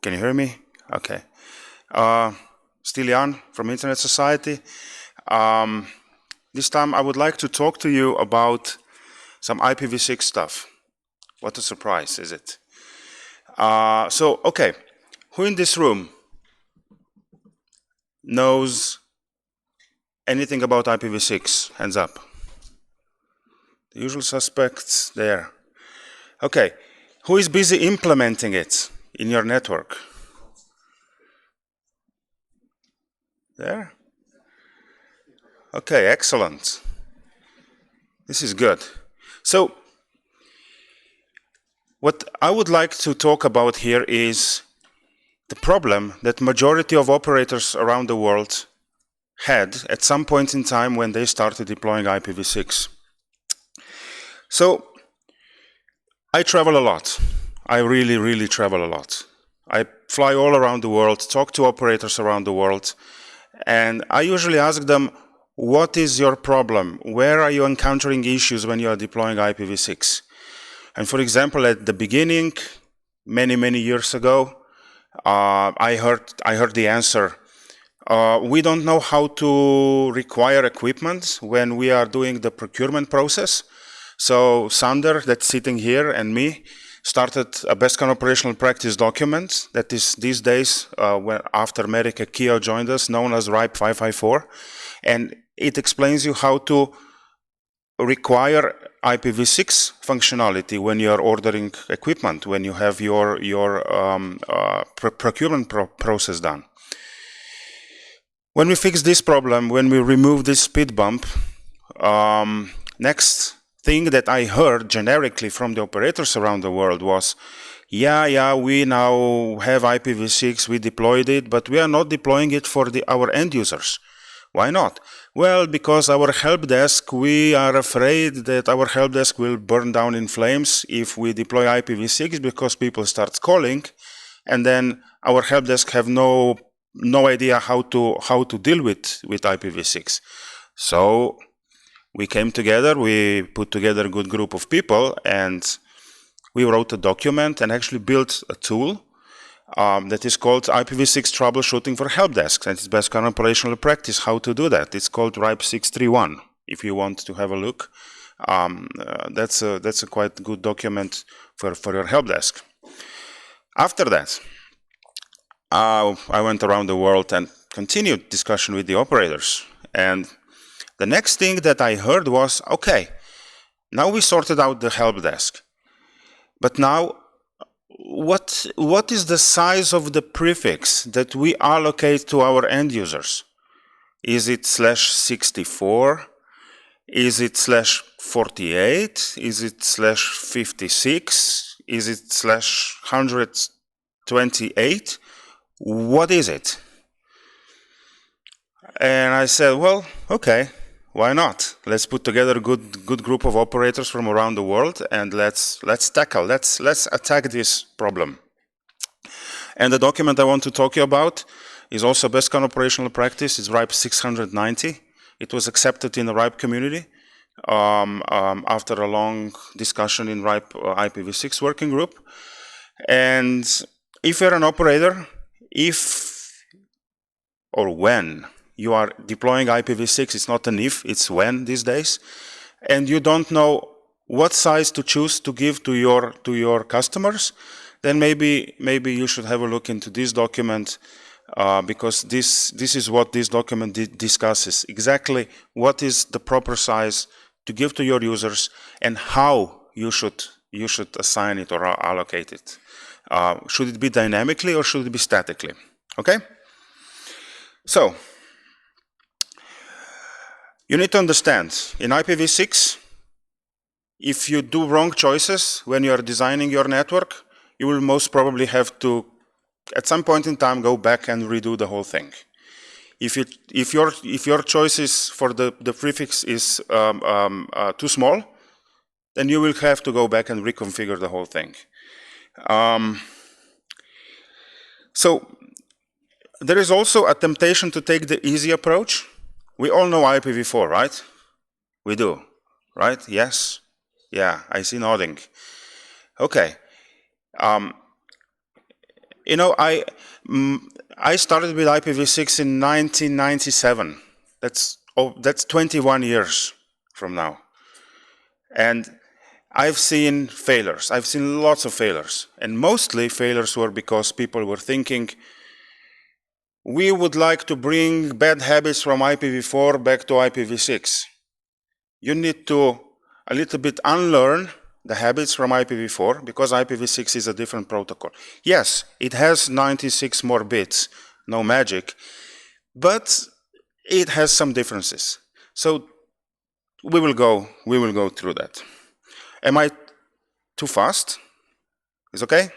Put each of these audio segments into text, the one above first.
Can you hear me? Okay. Still Jan from Internet Society. This time I would like to talk to you about some IPv6 stuff. What a surprise, is it? Okay, who in this room knows anything about IPv6? Hands up. The usual suspects there. Okay, who is busy implementing it in your network? There? Okay, excellent. This is good. So, what I would like to talk about here is the problem that majority of operators around the world had at some point in time when they started deploying IPv6. So, I travel a lot. I really travel a lot. I fly all around the world, talk to operators around the world, and I usually ask them, what is your problem? Where are you encountering issues when you are deploying IPv6? And for example, at the beginning, many years ago, I heard the answer. We don't know how to require equipment when we are doing the procurement process. So Sander, that's sitting here, and me, started a best kind of operational practice document that is these days, after America Keo joined us, known as RIPE-690. And it explains you how to require IPv6 functionality when you are ordering equipment, when you have your procurement process done. When we fix this problem, when we remove this speed bump, next thing that I heard generically from the operators around the world was, yeah, we now have IPv6, we deployed it, but we are not deploying it for our end users. Why not? Well, because our help desk, we are afraid that our help desk will burn down in flames if we deploy IPv6 because people start calling, and then our help desk have no idea how to deal with IPv6. So we came together, we put together a good group of people, and we wrote a document and actually built a tool that is called IPv6 troubleshooting for help desks, and it's best kind of operational practice how to do that. It's called RIPE-691. If you want to have a look, that's a quite good document for your help desk. After that, I went around the world and continued discussion with the operators. And the next thing that I heard was, okay, now we sorted out the help desk, but now what is the size of the prefix that we allocate to our end users? Is it /64? Is it /48? Is it /56? Is it /128? What is it? And I said, well, okay, why not? Let's put together a good group of operators from around the world, and let's attack this problem. And the document I want to talk to you about is also best kind of operational practice. It's RIPE-690. It was accepted in the RIPE community after a long discussion in RIPE IPv6 working group. And if you're an operator, if or when you are deploying IPv6, it's not an if, it's when these days, and you don't know what size to choose to give to your customers, then maybe you should have a look into this document, because this is what this document discusses, exactly what is the proper size to give to your users and how you should assign it or allocate it. Should it be dynamically or should it be statically? Okay? So, you need to understand, in IPv6, if you do wrong choices when you are designing your network, you will most probably have to, at some point in time, go back and redo the whole thing. If your choices for the prefix is too small, then you will have to go back and reconfigure the whole thing. So there is also a temptation to take the easy approach. We all know IPv4, right? We do, right? Yes? Yeah, I see nodding. Okay. You know, I started with IPv6 in 1997. That's 21 years from now. And I've seen failures. I've seen lots of failures. And mostly failures were because people were thinking, we would like to bring bad habits from IPv4 back to IPv6. You need to a little bit unlearn the habits from IPv4 because IPv6 is a different protocol. Yes, it has 96 more bits, no magic, but it has some differences. So we will go through that. Am I too fast? Is okay?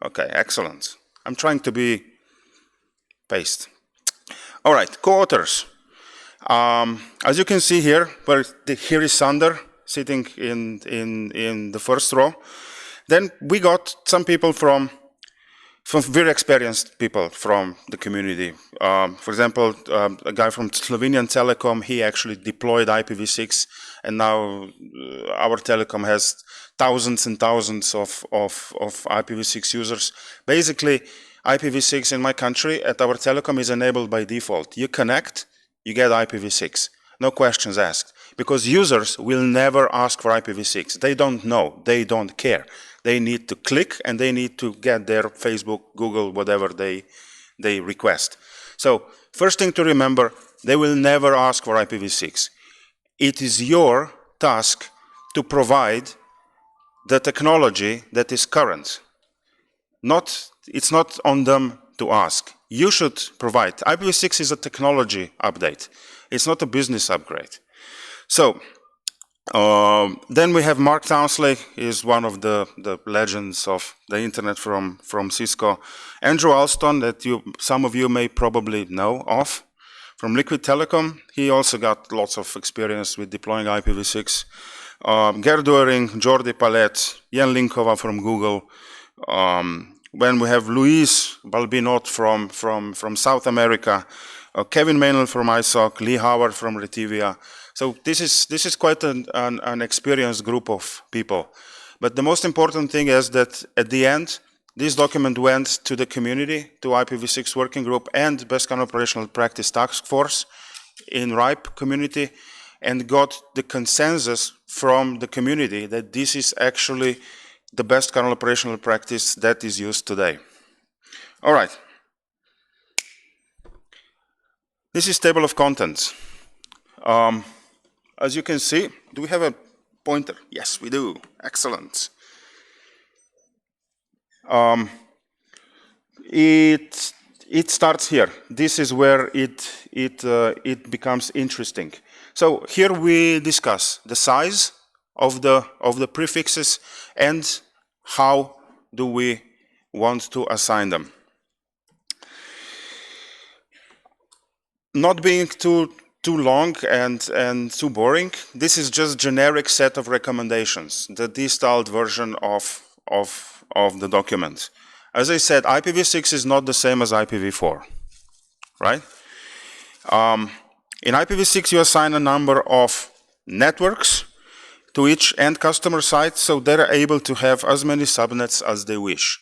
Okay, excellent. I'm trying to be paced. All right, co-authors. As you can see here, here is Sander sitting in the first row. Then we got some people from very experienced people from the community. For example, a guy from Slovenian Telecom, he actually deployed IPv6, and now our telecom has thousands and thousands of IPv6 users. Basically, IPv6 in my country at our telecom is enabled by default. You connect, you get IPv6. No questions asked. Because users will never ask for IPv6. They don't know, they don't care. They need to click and they need to get their Facebook, Google, whatever they request. So first thing to remember, they will never ask for IPv6. It is your task to provide the technology that is current. It's not on them to ask. You should provide. IPv6 is a technology update. It's not a business upgrade. So then we have Mark Townsley, is one of the legends of the internet from Cisco. Andrew Alston, that some of you may probably know of, from Liquid Telecom. He also got lots of experience with deploying IPv6. Gerd Doering, Jordi Palet, Jan Linkova from Google. When we have Luis Balbinot from South America, Kevin Maynell from ISOC, Lee Howard from Retivia. So this is quite an experienced group of people. But the most important thing is that at the end, this document went to the community, to IPv6 working group and Best Kind of Operational Practice Task Force in RIPE community, and got the consensus from the community that this is actually the best kernel operational practice that is used today. All right. This is table of contents. As you can see, do we have a pointer? Yes, we do. Excellent. It starts here. This is where it becomes interesting. So here we discuss the size of the prefixes and how do we want to assign them. Not being too long and too boring, this is just generic set of recommendations, the distilled version of the document. As I said, IPv6 is not the same as IPv4, right? In IPv6, you assign a number of networks to each end customer site, so they're able to have as many subnets as they wish.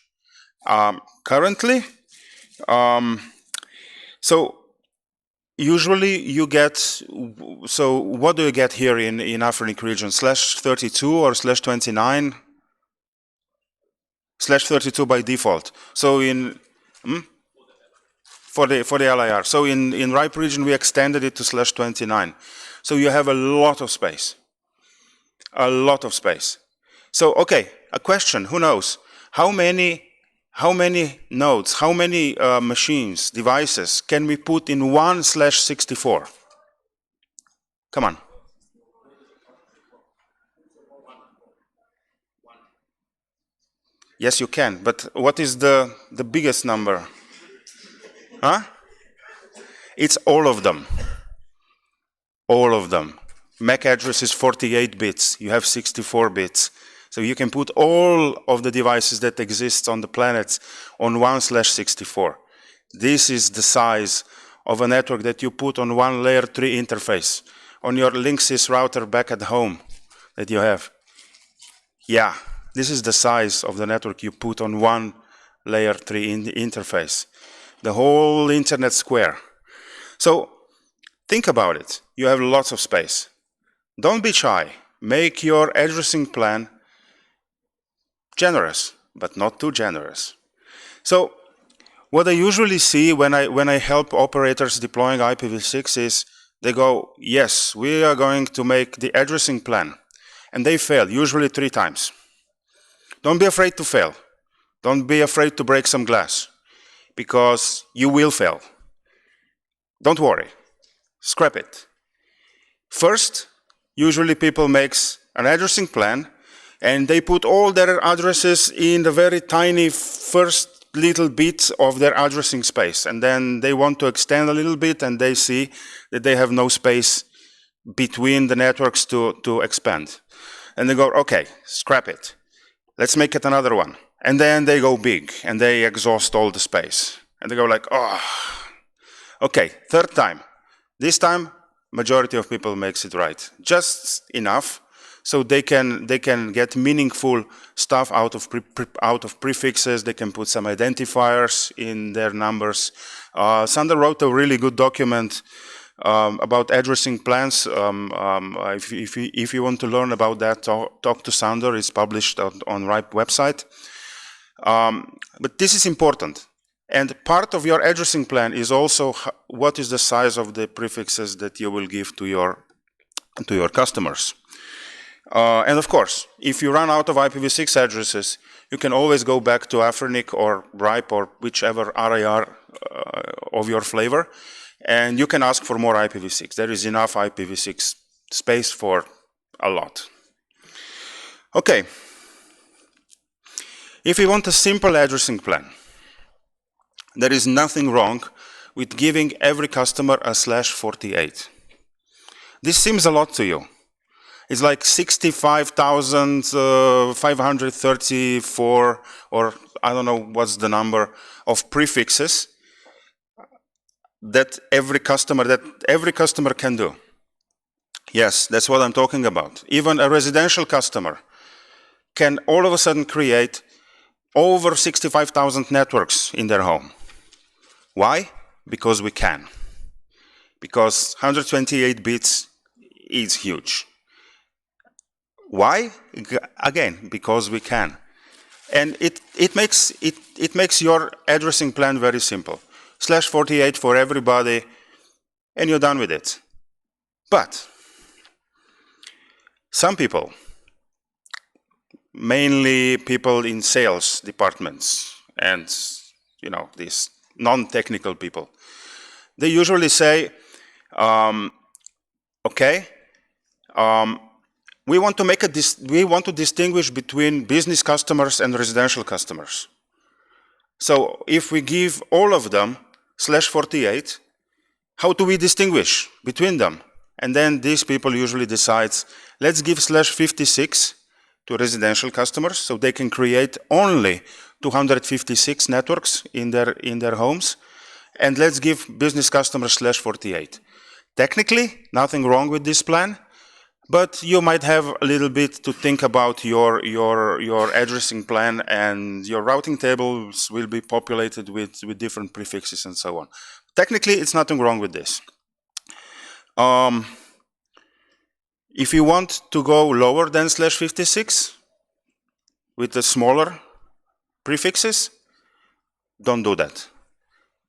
Currently, so usually you get, so what do you get here in African region? /32 or /29? /32 by default. So in for the LIR. So in RIPE region we extended it to /29. So you have a lot of space. A lot of space. So okay, a question, who knows? How many nodes, how many machines, devices can we put in one /64? Come on. Yes, you can, but what is the biggest number? Huh? It's all of them. All of them. MAC address is 48 bits. You have 64 bits. So you can put all of the devices that exist on the planet on one /64. This is the size of a network that you put on one layer 3 interface on your Linksys router back at home that you have. Yeah, this is the size of the network you put on one layer 3 interface, the whole internet square. So think about it. You have lots of space. Don't be shy. Make your addressing plan generous, but not too generous. So what I usually see when I help operators deploying IPv6 is they go, yes, we are going to make the addressing plan. And they fail, usually 3 times. Don't be afraid to fail. Don't be afraid to break some glass, because you will fail. Don't worry. Scrap it. First, usually people make an addressing plan, and they put all their addresses in the very tiny first little bit of their addressing space. And then they want to extend a little bit, and they see that they have no space between the networks to expand. And they go, okay, scrap it. Let's make it another one. And then they go big, and they exhaust all the space. And they go like, oh, okay, 3rd time. This time, majority of people makes it right. Just enough so they can get meaningful stuff out of prefixes. They can put some identifiers in their numbers. Sander wrote a really good document about addressing plans. If you want to learn about that, talk to Sander. It's published on RIPE website. But this is important. And part of your addressing plan is also what is the size of the prefixes that you will give to your customers. And of course, if you run out of IPv6 addresses, you can always go back to Afrinic or RIPE or whichever RIR of your flavor, and you can ask for more IPv6. There is enough IPv6 space for a lot. Okay. If you want a simple addressing plan, there is nothing wrong with giving every customer a /48. This seems a lot to you. It's like 65,534, or I don't know what's the number, of prefixes that every customer can do. Yes, that's what I'm talking about. Even a residential customer can all of a sudden create over 65,000 networks in their home. Why? Because we can. Because 128 bits is huge. Why? Again, because we can. And it makes your addressing plan very simple. /48 for everybody, and you're done with it. But some people, mainly people in sales departments and these non-technical people, they usually say, okay, we want to distinguish between business customers and residential customers. So if we give all of them /48, how do we distinguish between them? And then these people usually decide, let's give /56 to residential customers so they can create only 256 networks in their homes, and let's give business customers /48. Technically, nothing wrong with this plan, but you might have a little bit to think about your addressing plan, and your routing tables will be populated with different prefixes and so on. Technically, it's nothing wrong with this. If you want to go lower than /56 with the smaller prefixes, don't do that.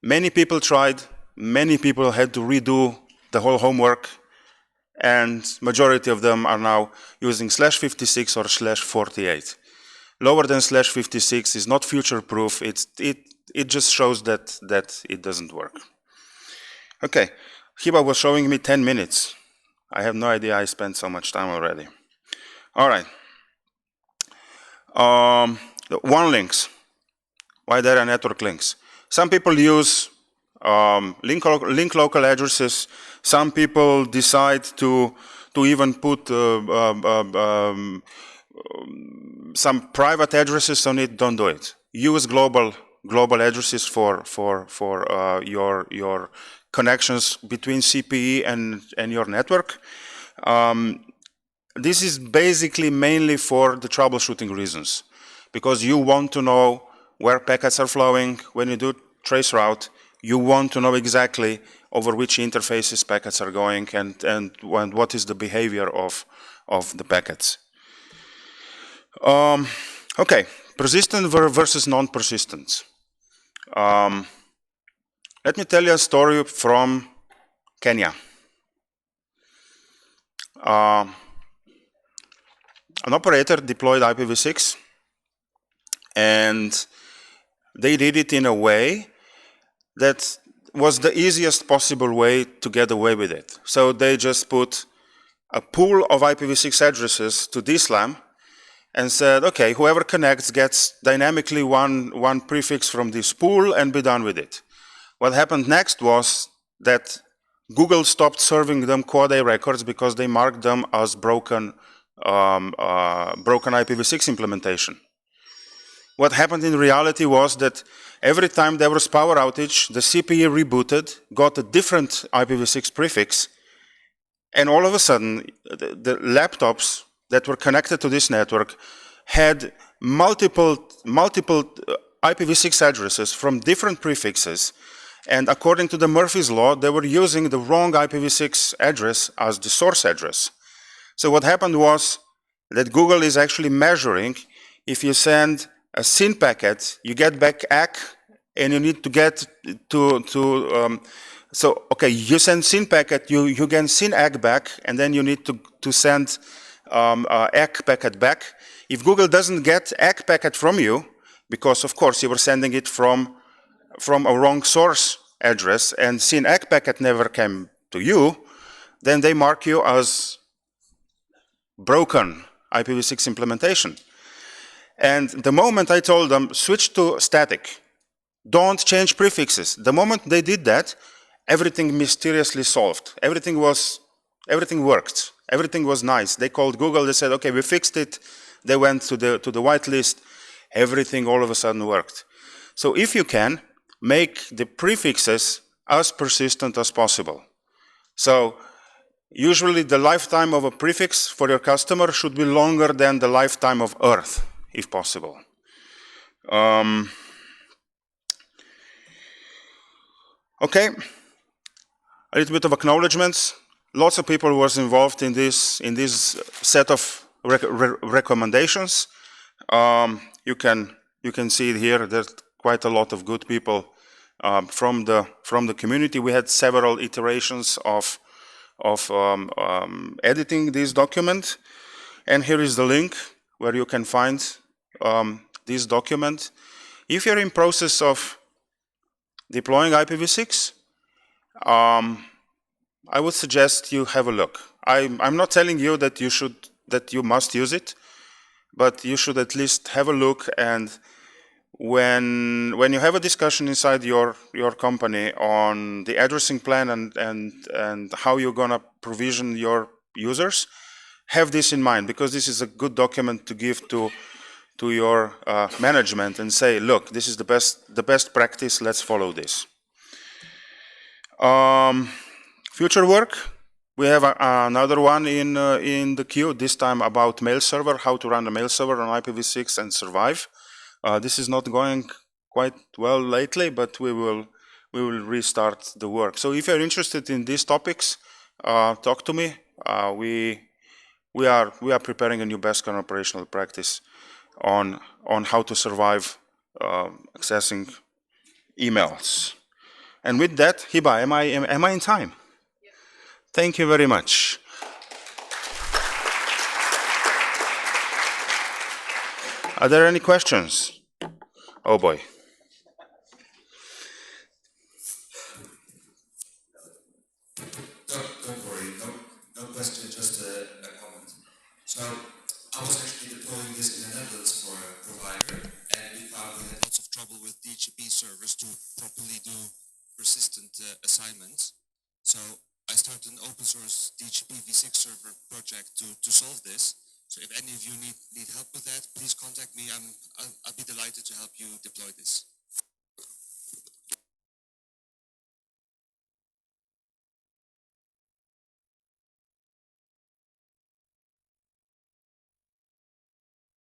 Many people tried, many people had to redo the whole homework, and majority of them are now using /56 or /48. Lower than /56 is not future-proof. It just shows that it doesn't work. Okay, Hiba was showing me 10 minutes. I have no idea I spent so much time already. All right. WAN links. Why there are network links? Some people use link local addresses. Some people decide to even put some private addresses on it. Don't do it. Use global addresses for your connections between CPE and your network. This is basically mainly for the troubleshooting reasons, because you want to know where packets are flowing. When you do trace route, you want to know exactly over which interfaces packets are going and what is the behavior of the packets. Okay, persistent versus non-persistent. Let me tell you a story from Kenya. An operator deployed IPv6, and they did it in a way that was the easiest possible way to get away with it. So they just put a pool of IPv6 addresses to DSLAM and said, okay, whoever connects gets dynamically one prefix from this pool and be done with it. What happened next was that Google stopped serving them quad A records because they marked them as broken IPv6 implementation. What happened in reality was that every time there was power outage, the CPE rebooted, got a different IPv6 prefix, and all of a sudden, the laptops that were connected to this network had multiple IPv6 addresses from different prefixes, and according to the Murphy's Law, they were using the wrong IPv6 address as the source address. So what happened was that Google is actually measuring if you send a SYN packet, you get back ACK, and you need to get so okay, you send SYN packet, you get SYN ACK back, and then you need to send ACK packet back. If Google doesn't get ACK packet from you, because of course you were sending it from a wrong source address, and SYN ACK packet never came to you, then they mark you as broken IPv6 implementation. And the moment I told them, switch to static, don't change prefixes, the moment they did that, everything mysteriously solved. Everything worked. Everything was nice. They called Google, they said, okay, we fixed it. They went to the whitelist. Everything all of a sudden worked. So if you can, make the prefixes as persistent as possible. So usually the lifetime of a prefix for your customer should be longer than the lifetime of Earth, if possible. Okay, a little bit of acknowledgements. Lots of people was involved in this set of recommendations. You can see it here. There's quite a lot of good people from the community. We had several iterations of editing this document, and here is the link where you can find this document. If you're in process of deploying IPv6, I would suggest you have a look. I'm not telling you that you must use it, but you should at least have a look. And when you have a discussion inside your company on the addressing plan and how you're gonna provision your users, have this in mind, because this is a good document to give to your management and say, look, this is the best practice. Let's follow this. Future work. We have another one in the queue. This time about mail server, how to run a mail server on IPv6 and survive. This is not going quite well lately, but we will restart the work. So if you're interested in these topics, talk to me. We are preparing a new BESCON operational practice on how to survive accessing emails. And with that, Hiba, am I in time? Yeah. Thank you very much. Are there any questions? Oh boy. Don't worry, no question, just a comment. So I was actually deploying this in the Netherlands for a provider, and we found we had lots of trouble with DHCP servers to properly do persistent assignments. So I started an open source DHCP-v6 server project to solve this. So if any of you need help with that, please contact me. I'll be delighted to help you deploy this.